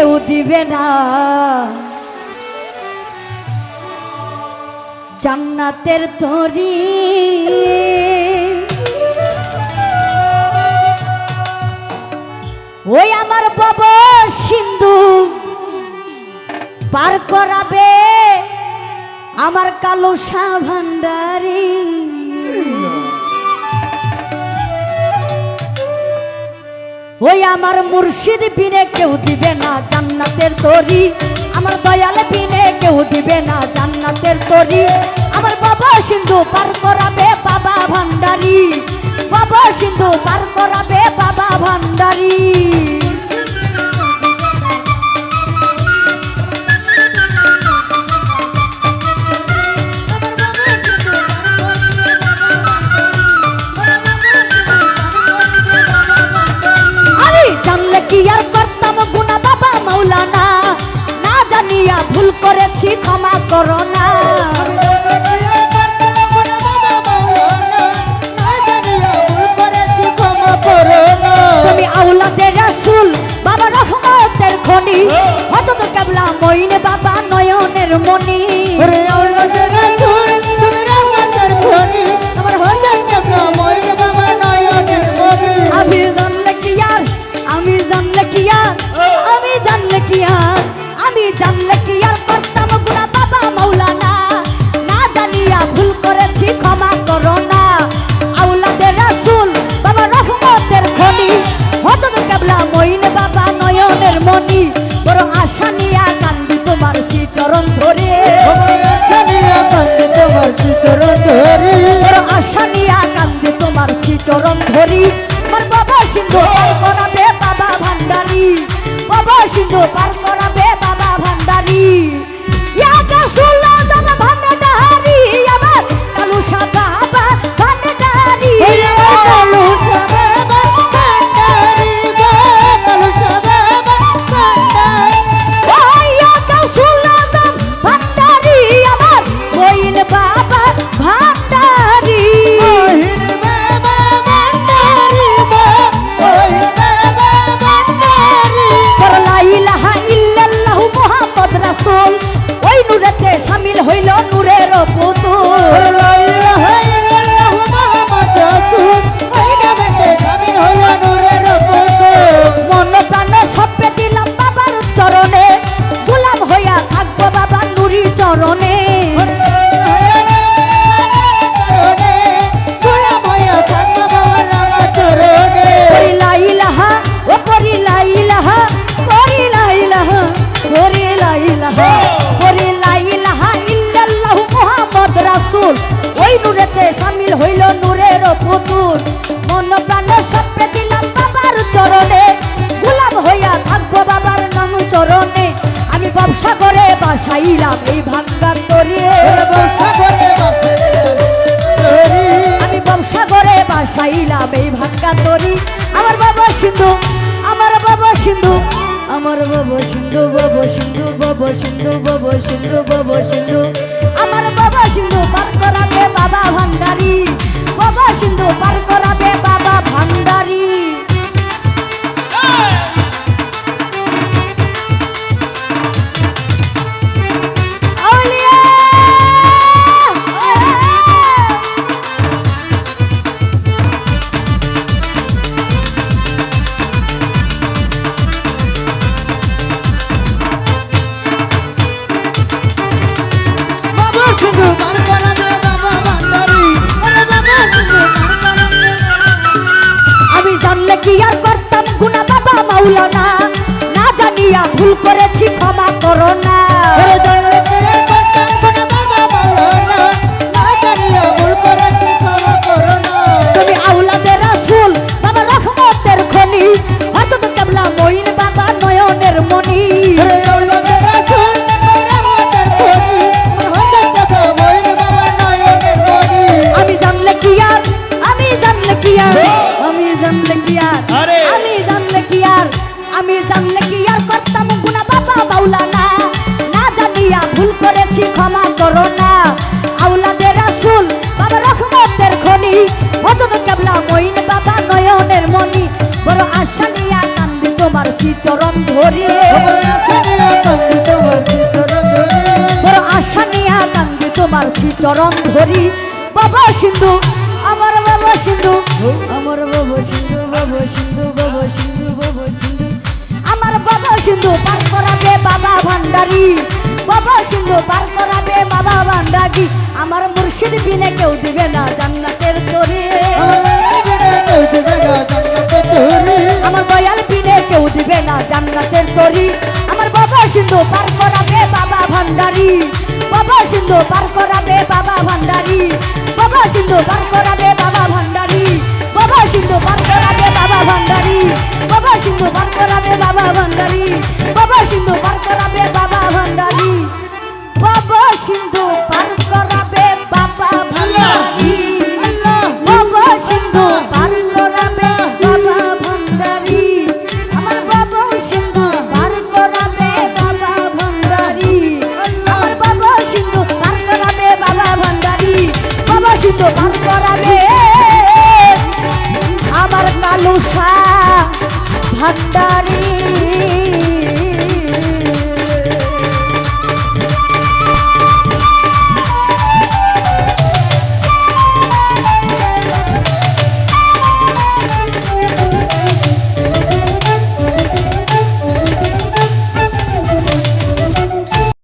কেউ দিবে না জান্নাতের তরি। ওই আমার বাবা সিন্ধু পার করাবে আমার কালুসা ভান্ডারি। ওই আমার মুর্শিদ বিনে কেউ দিবে না জান্নাতের তরি, আমার দয়াল বিনে কেউ দিবে না জান্নাতের তরি। আমার বাবা সিন্ধু পার করাবে বাবা ভান্ডারি, বাবা সিন্ধু পার করাবে বাবা ভান্ডারি। কি আর করতাম গুনাহ বাবা মাওলানা, না জানিয়া ভুল করেছি ক্ষমা করো না। তুমি আওলাদে রাসূল বাবা রহমতের খনি, হযরত কেবলা মঈন বাবা নয়নের মনি। আওলাদে রাসূল তুমি রহমতের খনি, আমার হযরত কেবলা মঈন বাবা নয়নের মনি। আমি জানলে কি আর আমি জানলে কি আর আমি জানলে কি আর আমি জানলে কি আর করতাম গুনাহ বাবা মাওলানা, না জানিয়া ভুল করেছি ক্ষমা করো না। আওলাদে রাসূল বাবা রহমতের খনি, হযরত কেবলা মঈন বাবা নয়নের মনি। বড় আশা নিয়া কান্দি তোমার চরণ ধরে, আশা নিয়া কান্দি তোমার চরণ ধরে, বড় আশা নিয়া কান্দি তোমার চরণ ধরি। আমার বাবা সিন্ধু পার করাবে বাবা ভান্ডারি, বাবা সিন্ধু পার করাবে বাবা ভান্ডারি। ইয়া রাসূলুল্লাহ জান ভান্ডারি, আমার কালুসা বাবা ভান্ডারি, কালুসা বাবা ভান্ডারি, কালুসা বাবা ভান্ডারি। ও ইয়া রাসূলুল্লাহ জান ভান্ডারি, আমার মঈন বাবা ভান্ডারি, ওই নূরেতে শামিল হইল নূরের পুতুল। মন প্রাণ সপে দিলাম বাবার চরণে, গোলাম হইয়া থাকবো বাবা নুরি চরণে। ওই নূরেতে শামিল হইল নূরের পুতুল। মন প্রাণ সপে দিলাম বাবার চরণে, গোলাম হইয়া থাকবো বাবার নাম চরণে। আমি ব্যবসা করে বাসাইলাম এই ভাঙ্গার তরি, আমি ব্যবসা করে বাসাইলাম এই ভাঙ্গার তরি। আমার বাবা সিন্ধু, আমার বাবা সিন্ধু, আমার বাবা সিন্ধু, বাবা সিন্ধু, বাবা সিন্ধু, বাবা সিন্ধু, বাবা সিন্ধু। আমার বাবা সিন্ধু পার করাবে বাবা ভান্ডারি, বাবা সিন্ধু পার করাবে বাবা ভান্ডারি। আমি জানলে কি আর করতাম গুনাহ বাবা মাওলানা, না জানিয়া ভুল করেছি ক্ষমা করো না। তুমি আওলাদে রাসূল বাবা রহমতের খনি, হযরত কেবলা মঈন বাবা নয়নের মনি। আমি জানলে কি আর আমি জানলে কি আর আমি জানলে কি আর আমি জানলে কি আর আমি জানলে কি আর করতাম গুনাহ বাবা মাওলানা, না জানিয়া ভুল করেছি ক্ষমা করো না। আওলাদে রাসূল বাবা রহমতের খনি, হযরত কেবলা মঈন বাবা নয়নের মনি। বড় আশা নিয়া কান্দি তোমার চরণ ধরে, তোমার চরণ ধরি বাবা সিন্ধু আমার বাবা সিন্ধু আমার বাবা সিন্ধু বাবা সিন্ধু বাবা সিন্ধু বাবা সিন্ধু আমার বাবা সিন্ধু পার করাবে বাবা ভান্ডারি বাবা সিন্ধু পার করাবে বাবা ভান্ডারি আমার মুর্শিদ বিনে কেউ দিবে না জান্নাতের তরি আমার দয়াল বিনে কেউ দিবে না জান্নাতের তরি আমার বাবা সিন্ধু পার করাবে বাবা ভান্ডারি বাবা সিন্ধু পার করাবে বাবা ভান্ডারি বাবা সিন্ধু পার করাবে বাবা ভান্ডারি বাবা সিন্ধু পার করাবে বাবা ভান্ডারি বাবা সিন্ধু পার করাবে বাবা ভান্ডারি বাবা সিন্ধু পার করাবে বাবা ভান্ডারি বাবা সিন্ধু পার করাবে বাবা ভান্ডারি বাবা সিন্ধু পার করাবে বাবা ভান্ডারি আমার বাবা সিন্ধু পার করাবে বাবা ভান্ডারি আমার বাবা সিন্ধু পার করাবে বাবা ভান্ডারি বাবা সিন্ধু পার করাবে আমার কালুসা ভান্ডারি